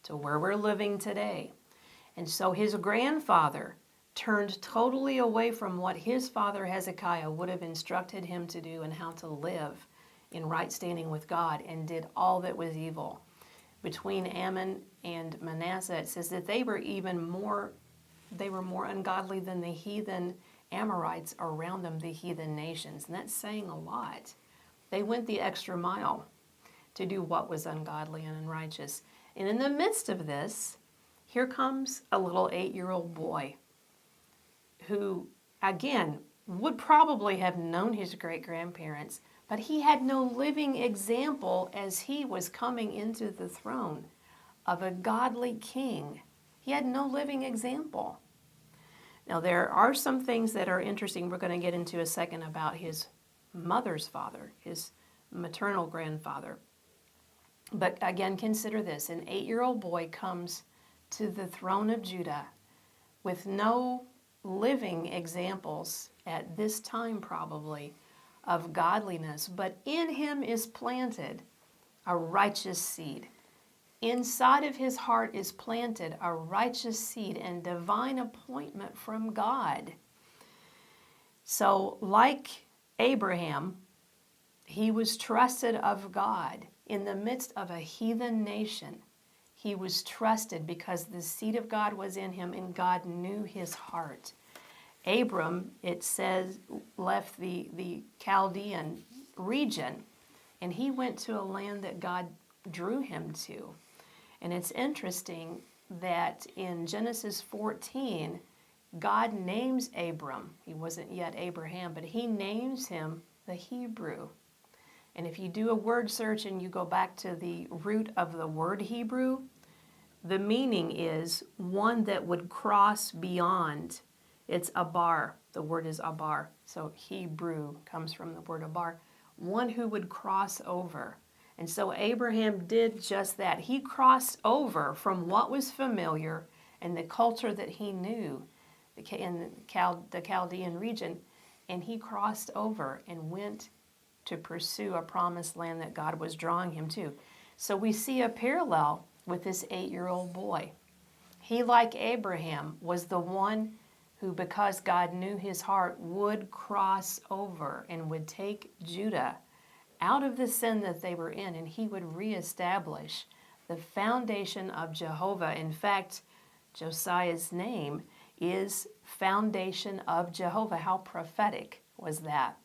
to where we're living today. And so his grandfather turned totally away from what his father Hezekiah would have instructed him to do and how to live in right standing with God, and did all that was evil. Between Ammon and Manasseh, it says that they were more ungodly than the heathen Amorites around them, the heathen nations. And that's saying a lot. They went the extra mile to do what was ungodly and unrighteous. And in the midst of this, here comes a little 8-year-old boy who, again, would probably have known his great-grandparents, but he had no living example as he was coming into the throne of a godly king. He had no living example. Now, there are some things that are interesting we're going to get into a second about his mother's father, his maternal grandfather. But again, consider this. An 8-year-old boy comes to the throne of Judah with no living examples at this time probably of godliness, but in him is planted a righteous seed. Inside of his heart is planted a righteous seed and divine appointment from God. So like Abraham, he was trusted of God in the midst of a heathen nation. He was trusted because the seed of God was in him and God knew his heart. Abram, it says, left the Chaldean region, and he went to a land that God drew him to. And it's interesting that in Genesis 14, God names Abram. He wasn't yet Abraham, but he names him the Hebrew. And if you do a word search and you go back to the root of the word Hebrew, the meaning is one that would cross beyond. It's abar. The word is abar. So Hebrew comes from the word abar. One who would cross over. And so Abraham did just that. He crossed over from what was familiar and the culture that he knew in the Chaldean region. And he crossed over and went to pursue a promised land that God was drawing him to. So we see a parallel with this 8-year-old boy. He, like Abraham, was the one who, because God knew his heart, would cross over and would take Judah out of the sin that they were in, and he would reestablish the foundation of Jehovah. In fact, Josiah's name is Foundation of Jehovah. How prophetic was that?